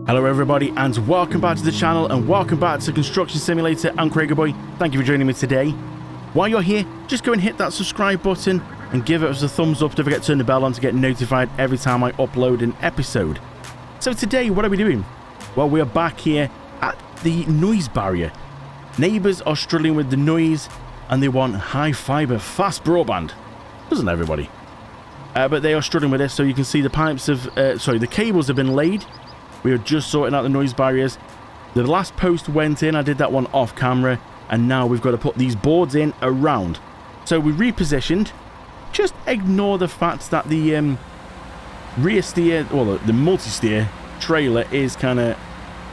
Hello everybody and welcome back to the channel and welcome back to Construction Simulator. I'm Boy. Thank you for joining me today. While you're here, just go and hit that subscribe button and give us a thumbs up. Don't forget to turn the bell on to get notified every time I upload an episode. So today, what are we doing? Well, we are back here at the noise barrier. Neighbours are struggling with the noise and they want high fibre fast broadband. Doesn't everybody? But they are struggling with this, so you can see the pipes have, the cables have been laid. We are just sorting out the noise barriers. The last post went in, I did that one off camera, and now we've got to put these boards in around. So we repositioned. Just ignore the fact that the rear steer, well, the multi-steer trailer is kind of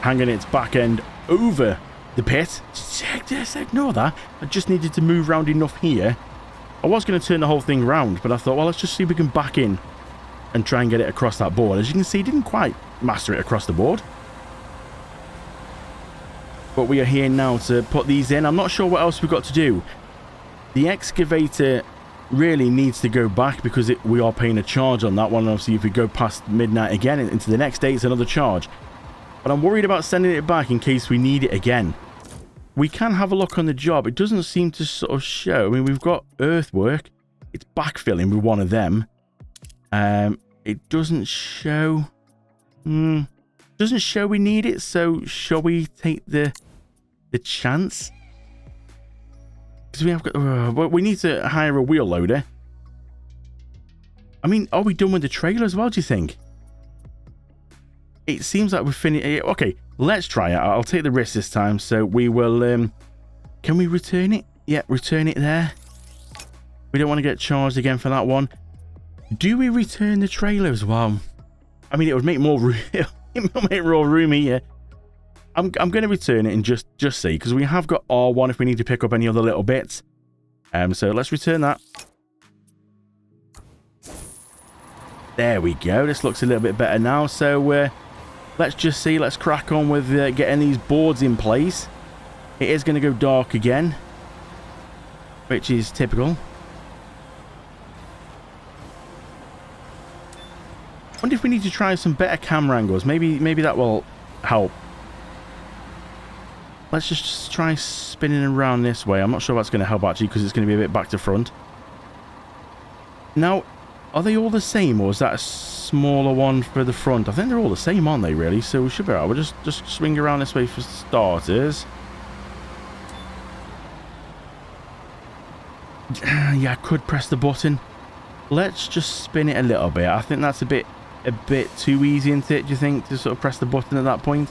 hanging its back end over the pit. Just ignore that. I just needed to move around enough here. I was going to turn the whole thing around, but I thought, well, let's just see if we can back in and try and get it across that board. As you can see, didn't quite master it across the board. But we are here now to put these in. I'm not sure what else we've got to do. The excavator really needs to go back because we are paying a charge on that one. Obviously, if we go past midnight again into the next day, it's another charge. But I'm worried about sending it back in case we need it again. We can have a look on the job. It doesn't seem to sort of show. I mean, we've got earthwork. It's backfilling with one of them. It doesn't show. Doesn't show we need it. So shall we take the chance? Because we have got. We need to hire a wheel loader. I mean, are we done with the trailer as well? Do you think? It seems like we're finished. Okay, let's try it. I'll take the risk this time. So we will. Can we return it? Yeah, return it there. We don't want to get charged again for that one. Do we return the trailer as well? I mean, it would make more room. It would make more room here. I'm going to return it and just see, because we have got R1 if we need to pick up any other little bits. So let's return that. There we go. This looks a little bit better now. So let's just see. Let's crack on with getting these boards in place. It is going to go dark again, which is typical. I wonder if we need to try some better camera angles. Maybe that will help. Let's just try spinning around this way. I'm not sure that's going to help actually, because it's going to be a bit back to front. Now, are they all the same, or is that a smaller one for the front? I think they're all the same, aren't they, really? So we should be alright. We'll just swing around this way for starters. Yeah, I could press the button. Let's just spin it a little bit. I think that's a bit too easy, isn't it? Do you think, to sort of press the button at that point?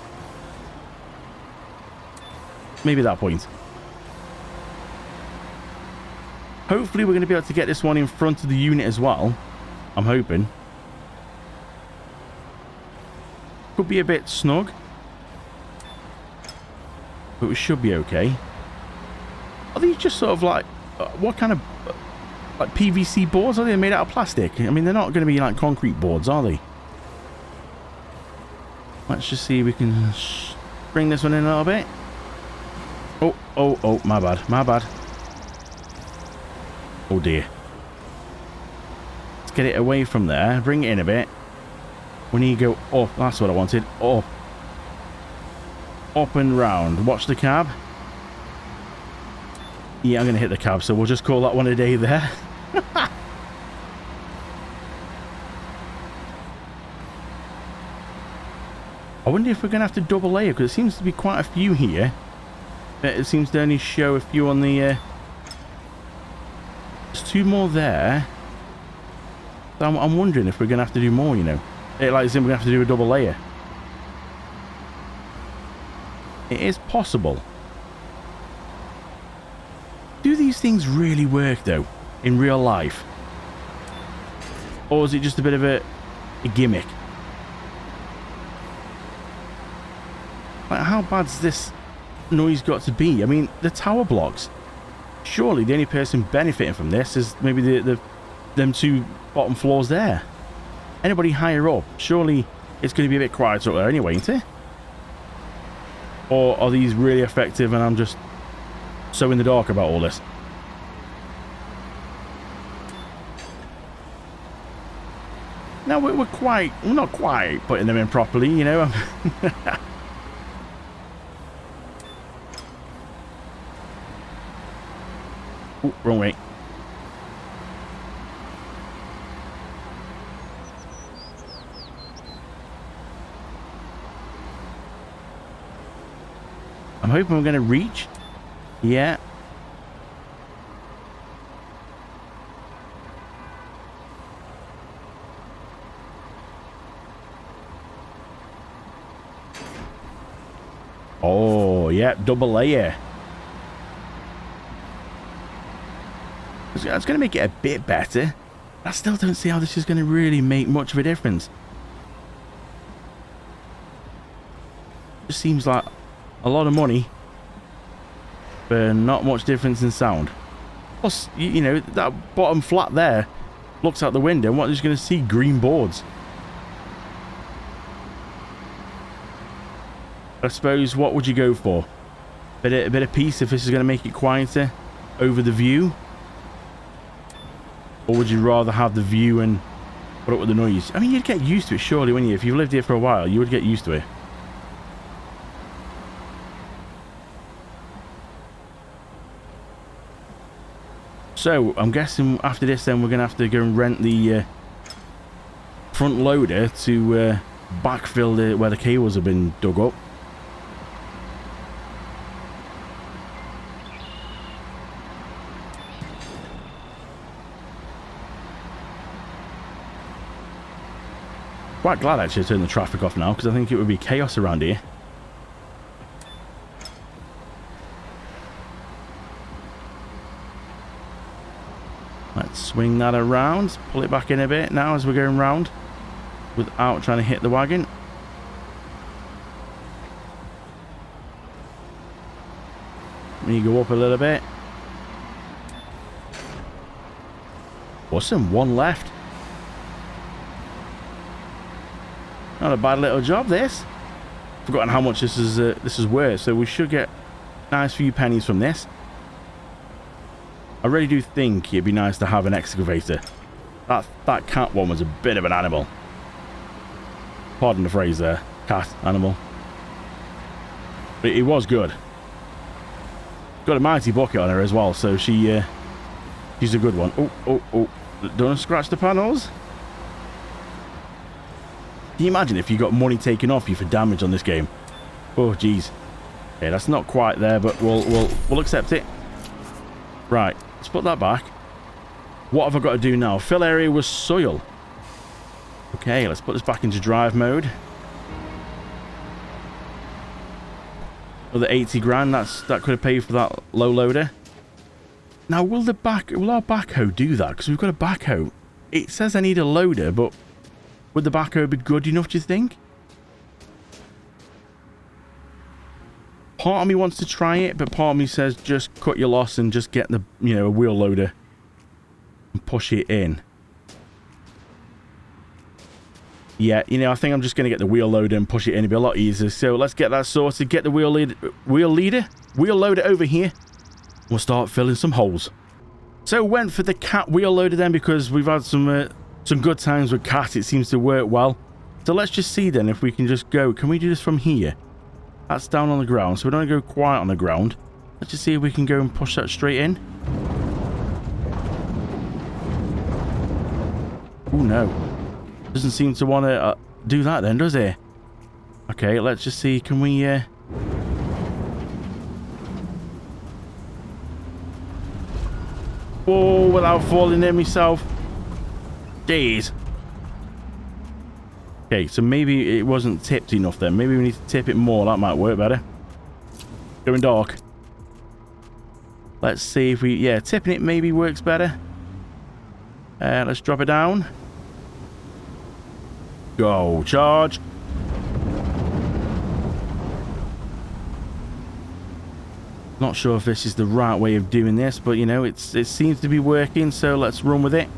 Maybe that point. Hopefully we're going to be able to get this one in front of the unit as well. I'm hoping. Could be a bit snug, but we should be okay. Are these just sort of like, what kind of like PVC boards? Are they made out of plastic? I mean, they're not going to be like concrete boards, are they? Let's just see if we can bring this one in a little bit. Oh, my bad. Oh dear. Let's get it away from there. Bring it in a bit. We need to go up. That's what I wanted. Up. Up and round. Watch the cab. Yeah, I'm going to hit the cab, so we'll just call that one a day there. I wonder if we're going to have to double layer, because it seems to be quite a few here. It seems to only show a few on the... There's two more there. So I'm wondering if we're going to have to do more, you know. Like as in we're going to have to do a double layer. It is possible. Do these things really work, though, in real life? Or is it just a bit of a gimmick? Like, how bad's this noise got to be? I mean, the tower blocks. Surely the only person benefiting from this is maybe them two bottom floors there. Anybody higher up, surely it's going to be a bit quieter up there anyway, isn't it? Or are these really effective and I'm just so in the dark about all this? Now we're quite, well, not quite putting them in properly, you know. Ooh, wrong way. I'm hoping we're going to reach. Yeah. Oh, yeah, double layer. That's going to make it a bit better. I still don't see how this is going to really make much of a difference. Just seems like a lot of money for not much difference in sound. Plus, you know, that bottom flat there looks out the window and what is going to see green boards. I suppose, what would you go for? A bit of peace if this is going to make it quieter over the view? Or would you rather have the view and put up with the noise? I mean, you'd get used to it surely, wouldn't you? If you've lived here for a while, you would get used to it. So, I'm guessing after this then we're going to have to go and rent the front loader to backfill where the cables have been dug up. Quite glad actually to turn the traffic off now because I think it would be chaos around here. Let's swing that around, pull it back in a bit now as we're going round without trying to hit the wagon. Let me go up a little bit. Awesome, one left. Not a bad little job, this. Forgotten how much this is worth, so we should get a nice few pennies from this. I really do think it'd be nice to have an excavator. That cat one was a bit of an animal. Pardon the phrase there, cat animal. But it was good. Got a mighty bucket on her as well, so she's a good one. Oh! Don't scratch the panels. Can you imagine if you got money taken off you for damage on this game? Oh, jeez. Okay, that's not quite there, but we'll accept it. Right, let's put that back. What have I got to do now? Fill area with soil. Okay, let's put this back into drive mode. Another 80 grand. That could have paid for that low loader. Now, will our backhoe do that? Because we've got a backhoe. It says I need a loader, but would the backhoe be good enough, do you think? Part of me wants to try it, but part of me says just cut your loss and just get the, you know, a wheel loader and push it in. Yeah, you know, I think I'm just going to get the wheel loader and push it in. It'll be a lot easier. So let's get that sorted. Get the wheel loader over here. We'll start filling some holes. So went for the cat wheel loader then because we've had some good times with cat. It seems to work well. So let's just see then if we can just go. Can we do this from here? That's down on the ground, so we don't go quiet on the ground. Let's just see if we can go and push that straight in. Oh no. Doesn't seem to want to do that then, does it? Okay, let's just see. Can we... Oh, without falling in myself. Jeez. Okay, so maybe it wasn't tipped enough then. Maybe we need to tip it more. That might work better. Going dark. Let's see if we... Yeah, tipping it maybe works better. Let's drop it down. Go. Charge. Not sure if this is the right way of doing this, but, you know, it seems to be working, so let's run with it.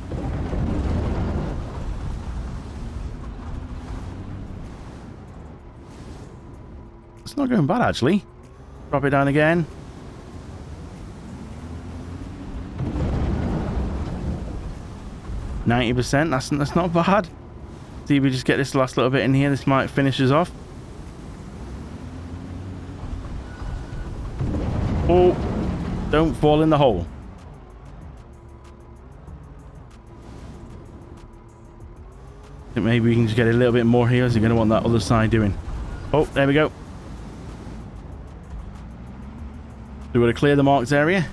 It's not going bad, actually. Drop it down again. %. That's not bad. See if we just get this last little bit in here. This might finish us off. Oh, don't fall in the hole. I think maybe we can just get a little bit more here. Is he going to want that other side doing? Oh, there we go. So we're going to clear the marked area.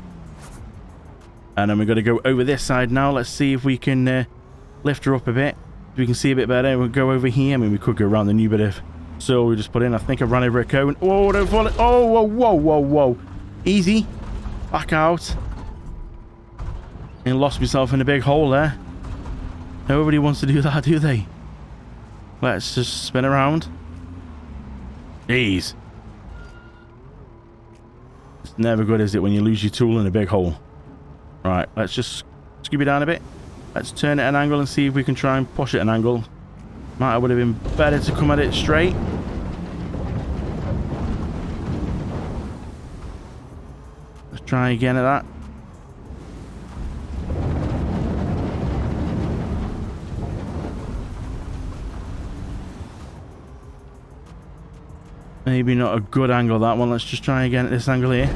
And then we're going to go over this side now. Let's see if we can lift her up a bit. We can see a bit better. We'll go over here. I mean, we could go around the new bit of soil we just put in. I think I ran over a cone. Oh, don't fall it. Oh, whoa, whoa, whoa, whoa. Easy. Back out. And lost myself in a big hole there. Nobody wants to do that, do they? Let's just spin around. Jeez. It's never good, is it, when you lose your tool in a big hole? Right, let's just scoop it down a bit. Let's turn it at an angle and see if we can try and push it at an angle. Might have would have been better to come at it straight. Let's try again at that. Maybe not a good angle, that one. Let's just try again at this angle here.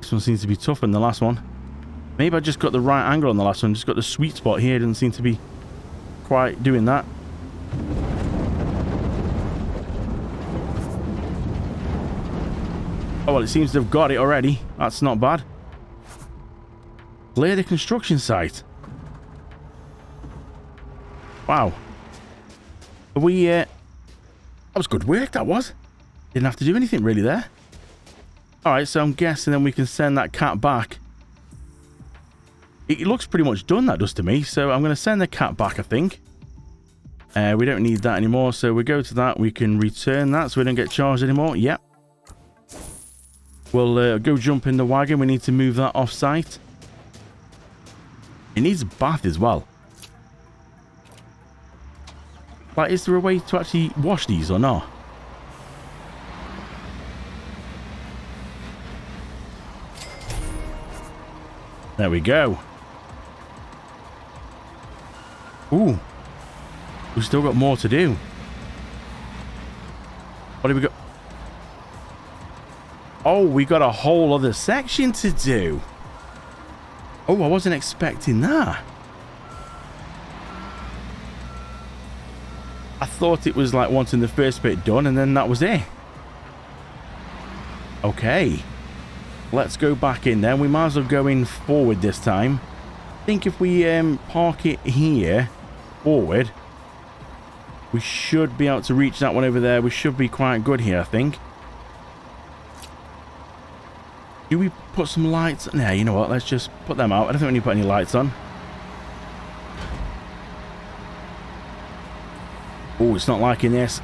This one seems to be tougher than the last one. Maybe I just got the right angle on the last one. Just got the sweet spot here. It doesn't seem to be quite doing that. Oh, well, it seems to have got it already. That's not bad. Clear the construction site. Wow. We, that was good work, that was. Didn't have to do anything really there. Alright, so I'm guessing then we can send that cat back. It looks pretty much done, that does to me. So I'm going to send the cat back, I think. We don't need that anymore. So we go to that. We can return that so we don't get charged anymore. Yep. We'll go jump in the wagon. We need to move that off site. It needs a bath as well. Like, is there a way to actually wash these or not? There we go. Ooh. We've still got more to do. What do we got? Oh, we got a whole other section to do. Oh, I wasn't expecting that. I thought it was like wanting the first bit done and then that was it. Okay. Let's go back in there. We might as well go in forward this time. I think if we park it here, forward, we should be able to reach that one over there. We should be quite good here, I think. Do we put some lights? Nah, you know what? Let's just put them out. I don't think we need to put any lights on. Oh, it's not liking this.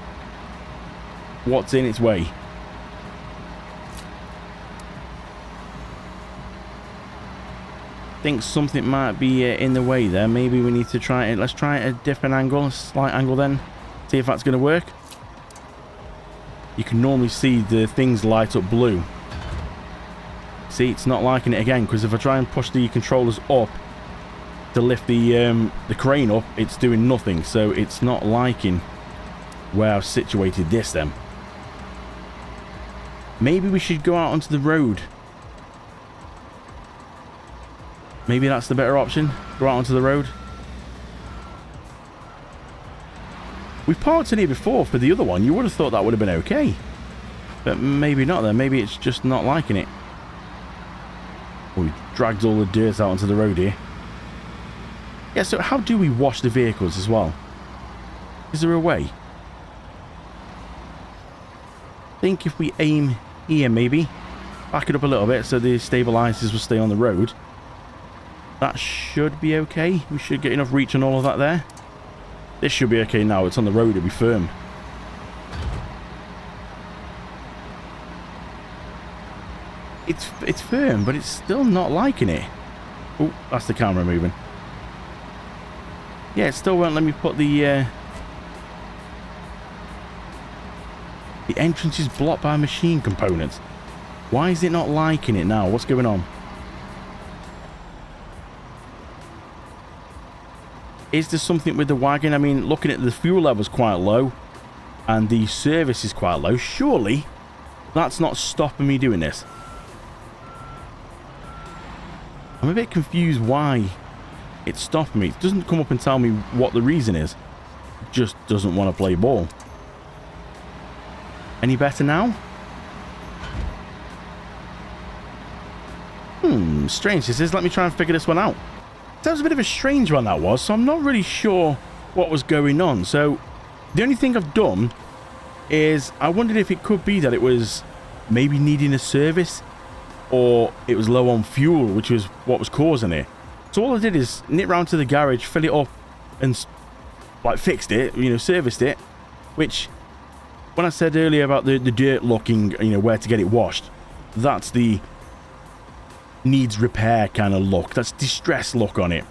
What's in its way? I think something might be in the way there. Maybe we need to try it. Let's try it at a different angle, a slight angle then. See if that's going to work. You can normally see the things light up blue. See, it's not liking it again, because if I try and push the controllers up to lift the crane up, it's doing nothing. So it's not liking where I've situated this then. Maybe we should go out onto the road. Maybe that's the better option. Go out onto the road. We've parked in here before for the other one. You would have thought that would have been okay. But maybe not then. Maybe it's just not liking it. We've dragged all the dirt out onto the road here. Yeah, so how do we wash the vehicles as well? Is there a way? I think if we aim here maybe, back it up a little bit so the stabilizers will stay on the road. That should be okay. We should get enough reach on all of that there. This should be okay now. It's on the road. It'll be firm. It's firm, but it's still not liking it. Oh, that's the camera moving. Yeah, it still won't let me put the The entrance is blocked by machine components. Why is it not liking it now? What's going on? Is there something with the wagon? I mean, looking at the fuel levels quite low and the service is quite low. Surely that's not stopping me doing this. I'm a bit confused why it's stopping me. It doesn't come up and tell me what the reason is. It just doesn't want to play ball. Any better now? Strange this is. Let me try and figure this one out. That was a bit of a strange one, that was, so I'm not really sure what was going on. So the only thing I've done is I wondered if it could be that it was maybe needing a service, or it was low on fuel, which was what was causing it. So all I did is nip round to the garage, fill it up, and like fixed it, you know, serviced it. Which, when I said earlier about the dirt looking, you know, where to get it washed, that's the needs repair kind of look. That's distress look on it.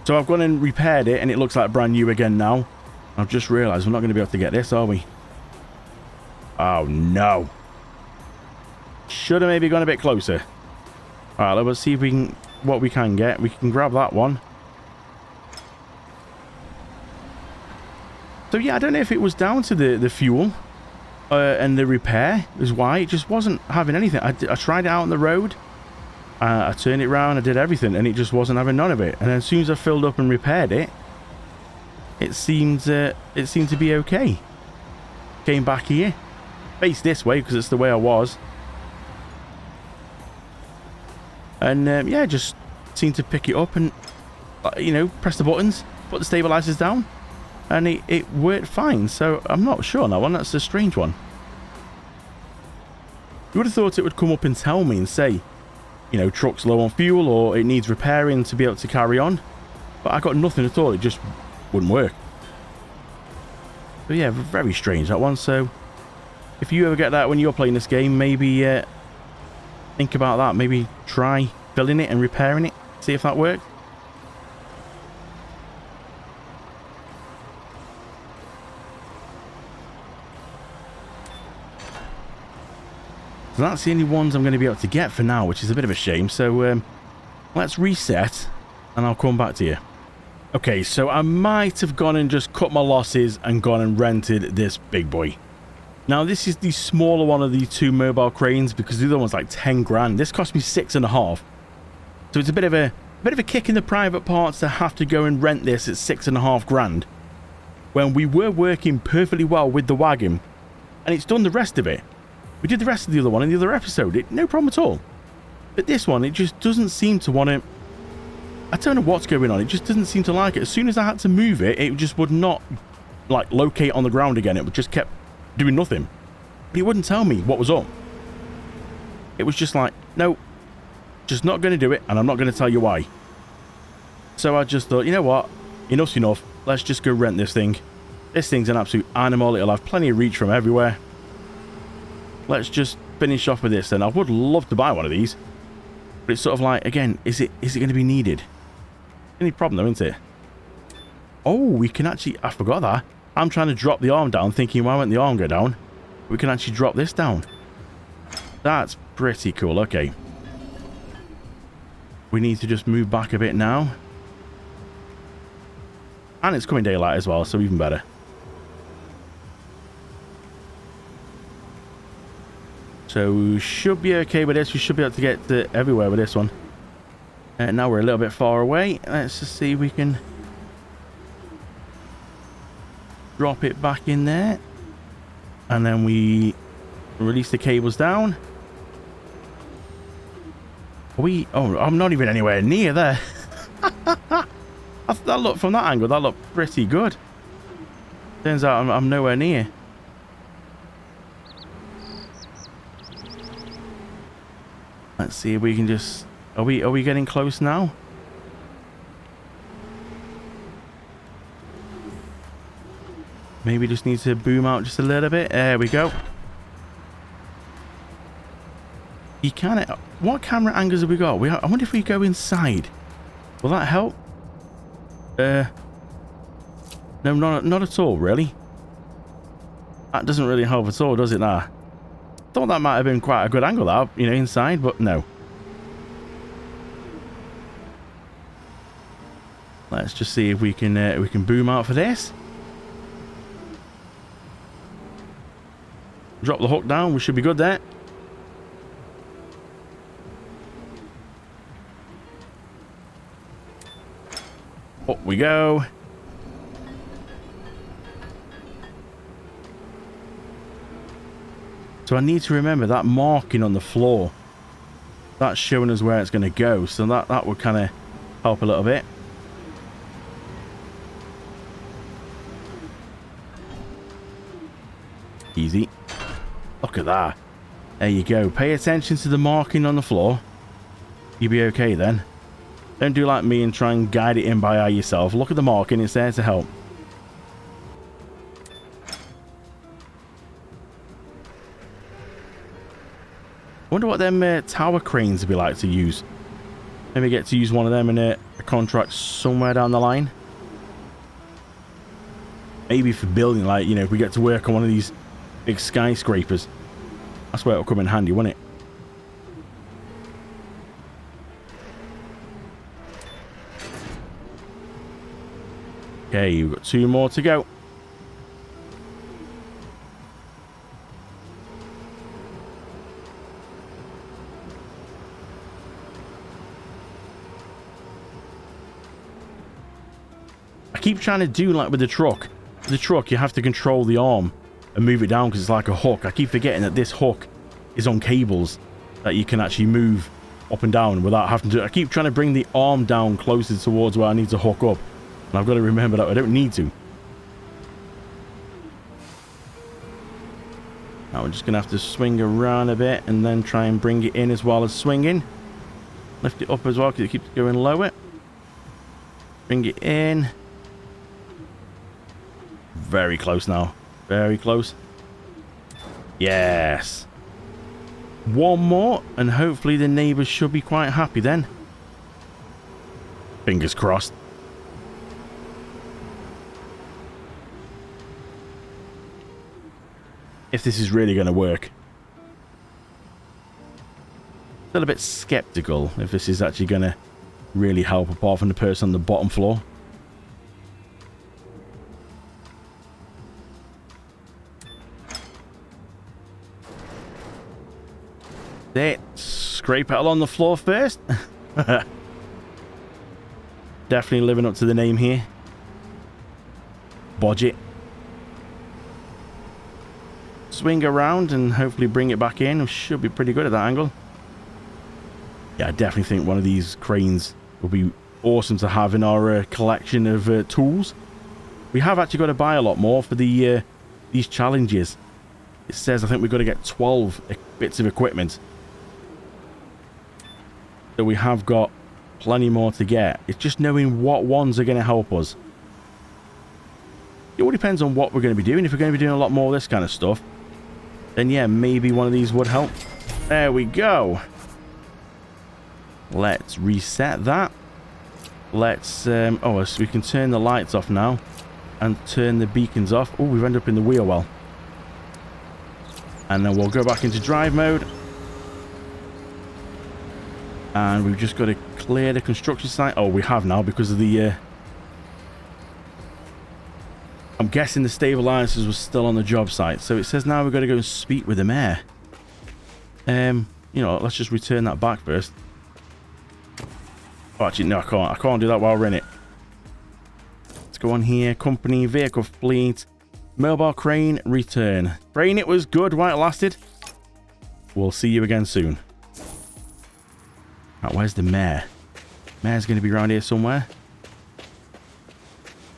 So I've gone and repaired it, and it looks like brand new again now. I've just realised we're not going to be able to get this, are we? Oh no. Should have maybe gone a bit closer. Alright, let's see if we can, what we can get. We can grab that one. So yeah, I don't know if it was down to the fuel and the repair is why it just wasn't having anything. I tried it out on the road. I turned it around, I did everything, and it just wasn't having none of it. And then as soon as I filled up and repaired it, it seemed to be okay. Came back here, faced this way because it's the way I was. And yeah, just seemed to pick it up and, you know, press the buttons, put the stabilizers down, and it worked fine. So I'm not sure on that one. That's a strange one. You would have thought it would come up and tell me and say, you know, truck's low on fuel or it needs repairing to be able to carry on. But I got nothing at all. It just wouldn't work. But yeah, very strange, that one. So if you ever get that when you're playing this game, maybe think about that. Maybe try filling it and repairing it. See if that works. So that's the only ones I'm going to be able to get for now, which is a bit of a shame. So let's reset and I'll come back to you. Okay, so I might have gone and just cut my losses and gone and rented this big boy. Now this is the smaller one of the two mobile cranes because the other one's like 10 grand. This cost me 6.5. So it's a bit of a kick in the private parts to have to go and rent this at 6.5 grand. When we were working perfectly well with the wagon and it's done the rest of it. We did the rest of the other one in the other episode. No problem at all. But this one, it just doesn't seem to want to... I don't know what's going on. It just doesn't seem to like it. As soon as I had to move it, it just would not, like, locate on the ground again. It just kept doing nothing. But it wouldn't tell me what was up. It was just like, no, just not going to do it, and I'm not going to tell you why. So I just thought, you know what? Enough's enough. Let's just go rent this thing. This thing's an absolute animal. It'll have plenty of reach from everywhere. Let's just finish off with this then. I would love to buy one of these. But it's sort of like, again, is it going to be needed? Any problem though, isn't it? Oh, we can actually... I forgot that. I'm trying to drop the arm down, thinking, why won't the arm go down? We can actually drop this down. That's pretty cool. Okay. We need to just move back a bit now. And it's coming daylight as well, so even better. So we should be okay with this. We should be able to get to everywhere with this one. And now we're a little bit far away. Let's just see if we can drop it back in there. And then we release the cables down. Oh, I'm not even anywhere near there. That looked from that angle, that looked pretty good. Turns out I'm nowhere near. Let's see if we can just... Are we getting close now? Maybe just need to boom out just a little bit. There we go. You can... What camera angles have we got? I wonder if we go inside. Will that help? No, not at all, really. That doesn't really help at all, does it, now? Thought that might have been quite a good angle, that, you know, inside, but no. Let's just see if we can boom out for this. Drop the hook down. We should be good there. Up we go. So I need to remember that marking on the floor. That's showing us where it's going to go. So that would kind of help a little bit. Easy. Look at that. There you go. Pay attention to the marking on the floor. You'll be okay then. Don't do like me and try and guide it in by eye yourself. Look at the marking. It's there to help. Wonder what them tower cranes would be like to use. Maybe get to use one of them in a contract somewhere down the line. Maybe for building, like, you know, if we get to work on one of these big skyscrapers. That's where it'll come in handy, won't it? Okay, we've got 2 more to go. I keep trying to do like with the truck. The truck, you have to control the arm and move it down because it's like a hook. I keep forgetting that this hook is on cables that you can actually move up and down without having to. I keep trying to bring the arm down closer towards where I need to hook up. And I've got to remember that I don't need to. Now we're just going to have to swing around a bit and then try and bring it in as well as swinging. Lift it up as well because it keeps going lower. Bring it in. Very close now. Very close. Yes. 1 more and hopefully the neighbours should be quite happy then. Fingers crossed. If this is really going to work. Still a bit skeptical if this is actually going to really help apart from the person on the bottom floor. There, scrape it along the floor first. Definitely living up to the name here. Bodge it. Swing around and hopefully bring it back in. We should be pretty good at that angle. Yeah, I definitely think one of these cranes will be awesome to have in our collection of tools. We have actually got to buy a lot more for the these challenges. It says I think we've got to get 12 bits of equipment. So we have got plenty more to get. It's just knowing what ones are going to help us. It all depends on what we're going to be doing. If we're going to be doing a lot more of this kind of stuff, then yeah, maybe one of these would help. There we go. Let's reset that. Let's, so we can turn the lights off now and turn the beacons off. Oh, we've ended up in the wheel well. And then we'll go back into drive mode. And we've just got to clear the construction site. Oh, we have now because of the... I'm guessing the stabilizers were still on the job site. So it says now we've got to go and speak with the mayor. You know, let's just return that back first. Oh, actually, no, I can't. I can't do that while we're in it. Let's go on here. Company, vehicle fleet, mobile crane, return. Crane, it was good while it lasted. We'll see you again soon. Right, where's the mayor? Mayor's going to be around here somewhere.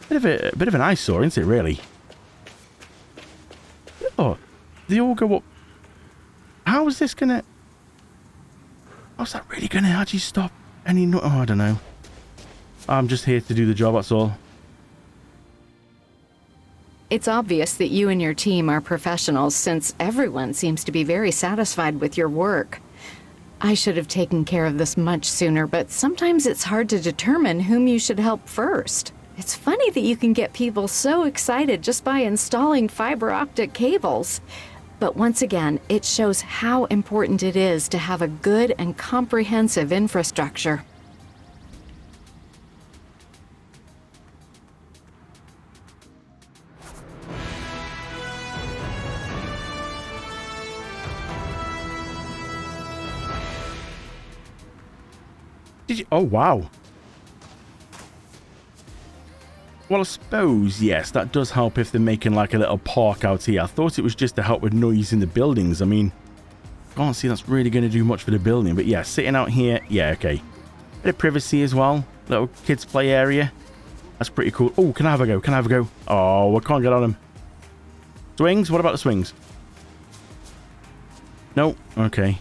Bit of an eyesore, isn't it, really? Oh, they all go up. How is this going to... How's that really going to actually stop any... Oh, I don't know. I'm just here to do the job, that's all. It's obvious that you and your team are professionals since everyone seems to be very satisfied with your work. I should have taken care of this much sooner, but sometimes it's hard to determine whom you should help first. It's funny that you can get people so excited just by installing fiber optic cables. But once again, it shows how important it is to have a good and comprehensive infrastructure. Did you? Oh, wow. Well, I suppose, yes, that does help if they're making like a little park out here. I thought it was just to help with noise in the buildings. I mean, I can't see that's really going to do much for the building. But yeah, sitting out here, yeah, okay. Bit of privacy as well. Little kids play area. That's pretty cool. Oh, can I have a go? Can I have a go? Oh, I can't get on them. Swings? What about the swings? No? Okay.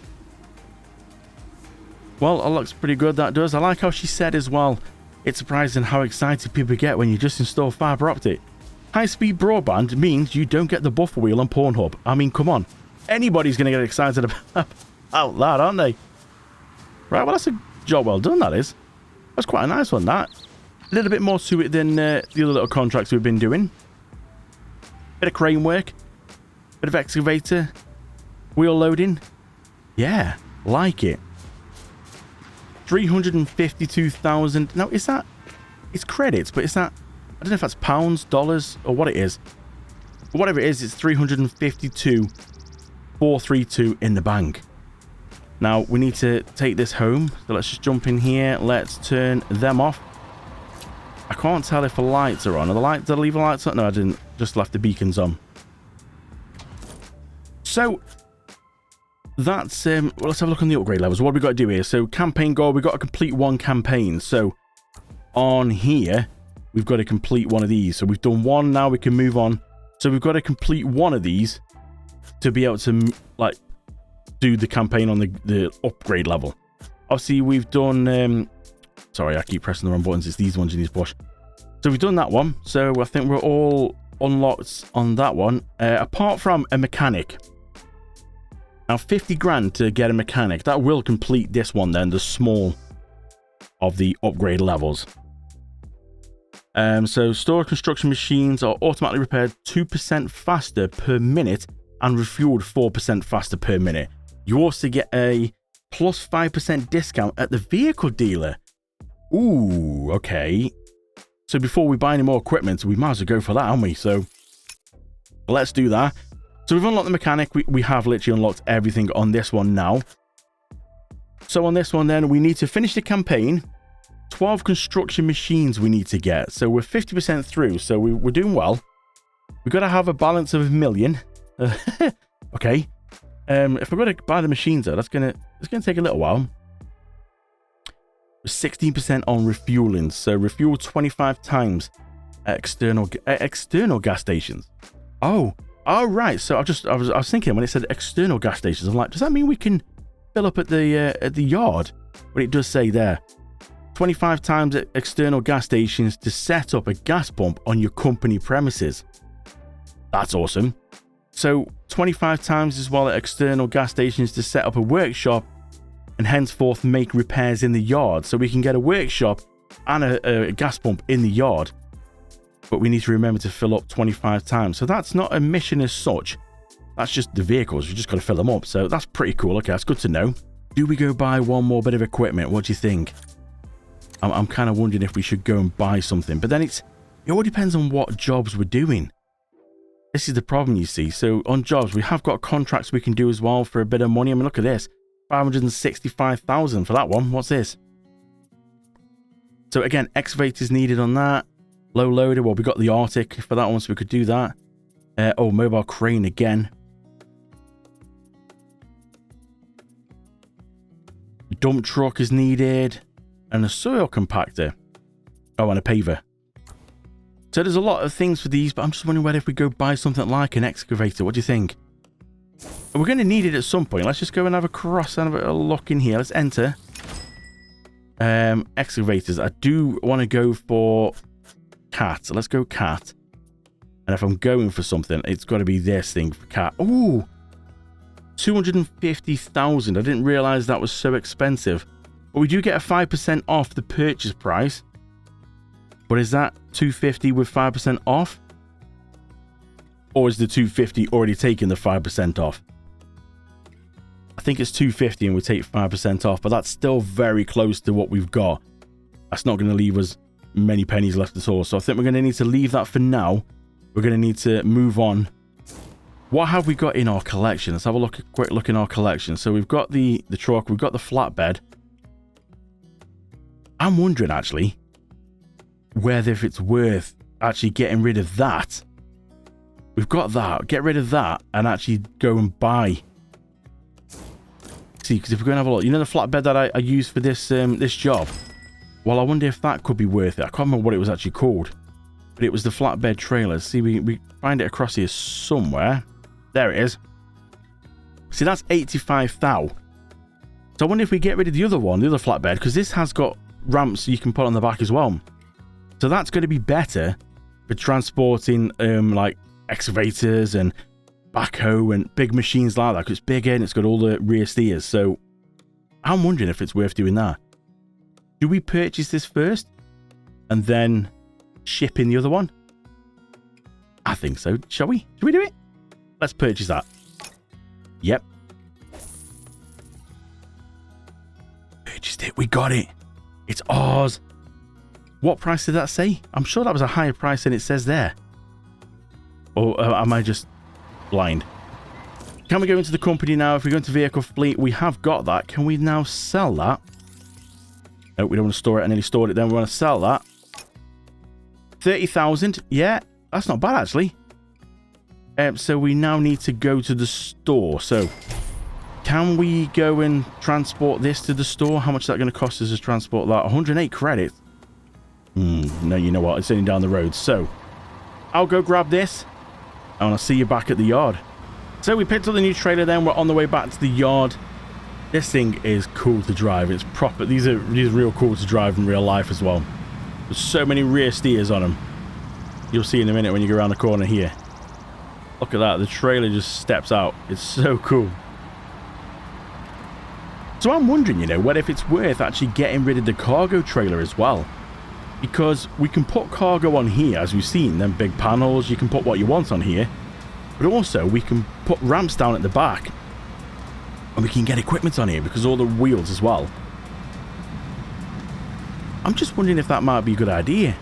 Well, it looks pretty good, that does. I like how she said as well, it's surprising how excited people get when you just install fiber optic. High-speed broadband means you don't get the buffer wheel on Pornhub. I mean, come on. Anybody's going to get excited about that, aren't they? Right, well, that's a job well done, that is. That's quite a nice one, that. A little bit more to it than the other little contracts we've been doing. Bit of crane work. Bit of excavator. Wheel loading. Yeah, like it. 352,000. Now, is that... It's credits, but is that... I don't know if that's pounds, dollars, or what it is. But whatever it is, it's 352,432 in the bank. Now, we need to take this home. So let's just jump in here. Let's turn them off. I can't tell if the lights are on. Are the lights... Did I leave the lights on? No, I didn't. Just left the beacons on. So... That's, well, let's have a look on the upgrade levels. What have we got to do here? So, campaign goal, we've got to complete one campaign. So, on here, we've got to complete one of these. So, we've done one, now we can move on. So, we've got to complete one of these to be able to, like, do the campaign on the upgrade level. Obviously, we've done, sorry, I keep pressing the wrong buttons. It's these ones you need to push. So, we've done that one. So, I think we're all unlocked on that one. Apart from a mechanic. Now, 50 grand to get a mechanic. That will complete this one then, the small of the upgrade levels. So, store construction machines are automatically repaired 2% faster per minute and refueled 4% faster per minute. You also get a plus 5% discount at the vehicle dealer. Ooh, okay. So, before we buy any more equipment, we might as well go for that, haven't we? So, let's do that. So we've unlocked the mechanic. We have literally unlocked everything on this one now. So on this one then, we need to finish the campaign. 12 construction machines we need to get. So we're 50% through. So we're doing well. We've got to have a balance of 1 million. Okay. If we're going to buy the machines though, it's gonna take a little while. 16% on refueling. So refuel 25 times at external gas stations. Oh, right. So I was thinking when it said external gas stations, I'm like, does that mean we can fill up at the yard? But it does say there, 25 times at external gas stations to set up a gas pump on your company premises. That's awesome. So 25 times as well at external gas stations to set up a workshop and henceforth make repairs in the yard. So we can get a workshop and a gas pump in the yard. But we need to remember to fill up 25 times. So that's not a mission as such. That's just the vehicles. We just got to fill them up. So that's pretty cool. Okay, that's good to know. Do we go buy one more bit of equipment? What do you think? I'm kind of wondering if we should go and buy something. But then it all depends on what jobs we're doing. This is the problem, you see. So on jobs, we have got contracts we can do as well for a bit of money. I mean, look at this. 565,000 for that one. What's this? So again, excavators needed on that. Low loader, well, we got the Arctic for that one, so we could do that. Oh, mobile crane again. Dump truck is needed. And a soil compactor. Oh, and a paver. So there's a lot of things for these, but I'm just wondering whether if we go buy something like an excavator. What do you think? We're going to need it at some point. Let's just go and have a cross and have a look in here. Let's enter. Excavators. I do want to go for... cat. So let's go cat. And if I'm going for something, it's got to be this thing for cat. Ooh, 250,000. I didn't realize that was so expensive. But we do get a 5% off the purchase price. But is that 250 with 5% off? Or is the 250 already taking the 5% off? I think it's 250 and we take 5% off, but that's still very close to what we've got. That's not going to leave us many pennies left at all. So I think we're going to need to leave that for now. We're going to need to move on. What have we got in our collection? Let's have a quick look in our collection. So we've got the truck, we've got the flatbed. I'm wondering actually whether if it's worth actually getting rid of that. We've got that. Get rid of that and actually go and buy. See, because if we're going to have a look, you know the flatbed that I used for this this job? Well, I wonder if that could be worth it. I can't remember what it was actually called. But it was the flatbed trailer. See, we find it across here somewhere. There it is. See, that's 85,000. So I wonder if we get rid of the other one, the other flatbed, because this has got ramps you can put on the back as well. So that's going to be better for transporting like excavators and backhoe and big machines like that, because it's bigger and it's got all the rear steers. So I'm wondering if it's worth doing that. Do we purchase this first and then ship in the other one? I think so. Shall we? Should we do it? Let's purchase that. Yep. Purchased it. We got it. It's ours. What price did that say? I'm sure that was a higher price than it says there. Or am I just blind? Can we go into the company now? If we go into vehicle fleet, we have got that. Can we now sell that? No, we don't want to store it. I nearly stored it then. We want to sell that. 30,000. Yeah, that's not bad actually. So we now need to go to the store. So can we go and transport this to the store? How much is that going to cost us to transport that? 108 credits. No, you know what? It's only down the road. So I'll go grab this. And I'll see you back at the yard. So we picked up the new trailer then. We're on the way back to the yard. This thing is cool to drive. It's proper. These are real cool to drive in real life as well. There's so many rear steers on them. You'll see in a minute when you go around the corner here. Look at that. The trailer just steps out. It's so cool. So I'm wondering, you know, what if it's worth actually getting rid of the cargo trailer as well. Because we can put cargo on here, as we've seen, them big panels. You can put what you want on here. But also, we can put ramps down at the back. And we can get equipment on here because all the wheels as well. I'm just wondering if that might be a good idea.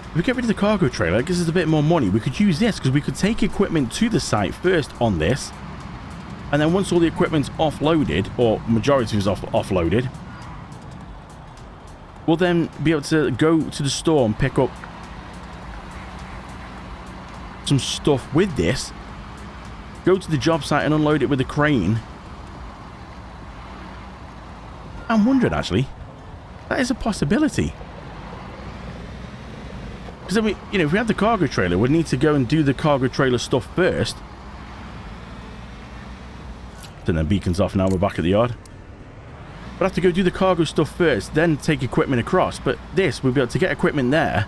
If we get rid of the cargo trailer, it gives us a bit more money. We could use this because we could take equipment to the site first on this. And then once all the equipment's offloaded, or majority is offloaded, we'll then be able to go to the store and pick up some stuff with this. Go to the job site and unload it with a crane. I'm wondering actually, that is a possibility. Because then you know, if we have the cargo trailer, we'd need to go and do the cargo trailer stuff first. Turn the beacons off now, we're back at the yard. We'll have to go do the cargo stuff first, then take equipment across. But this, we'll be able to get equipment there.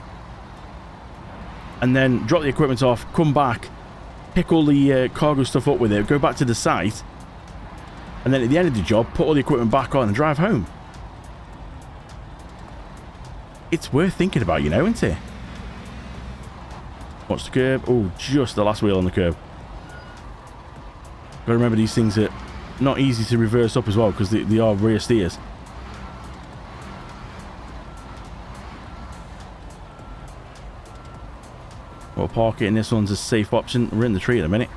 And then drop the equipment off, come back, pick all the cargo stuff up with it, go back to the site. And then at the end of the job, put all the equipment back on and drive home. It's worth thinking about, you know, isn't it? Watch the curb. Oh, just the last wheel on the curb. Gotta remember these things are not easy to reverse up as well because they are rear steers. We'll park it in. This one's a safe option. We're in the tree in a minute.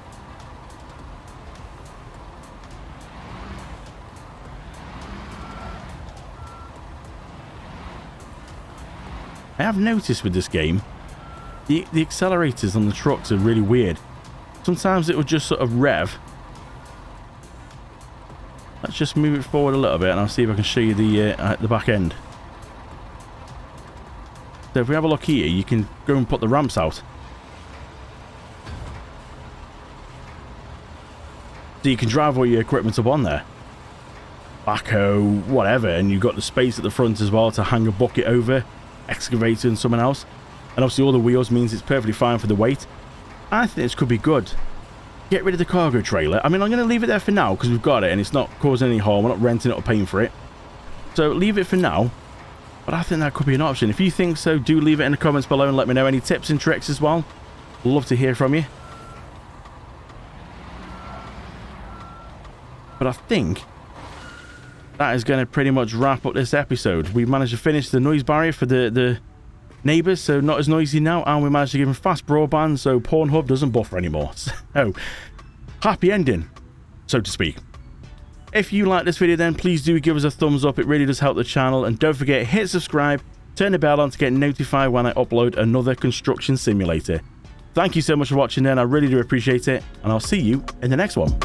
I have noticed with this game, the accelerators on the trucks are really weird. Sometimes it will just sort of rev. Let's just move it forward a little bit and I'll see if I can show you the back end. So if we have a look here, you can go and put the ramps out. So you can drive all your equipment up on there. Backhoe, whatever, and you've got the space at the front as well to hang a bucket over, excavator and someone else. And obviously all the wheels means it's perfectly fine for the weight. I think this could be good. Get rid of the cargo trailer. I mean, I'm going to leave it there for now because we've got it and it's not causing any harm. We're not renting it or paying for it. So leave it for now. But I think that could be an option. If you think so, do leave it in the comments below and let me know any tips and tricks as well. Love to hear from you. But I think that is going to pretty much wrap up this episode. We've managed to finish the noise barrier for the neighbours, so not as noisy now, and we managed to give them fast broadband, so Pornhub doesn't buffer anymore. So, happy ending, so to speak. If you like this video, then please do give us a thumbs up. It really does help the channel, and don't forget, hit subscribe, turn the bell on to get notified when I upload another construction simulator. Thank you so much for watching then, I really do appreciate it, and I'll see you in the next one.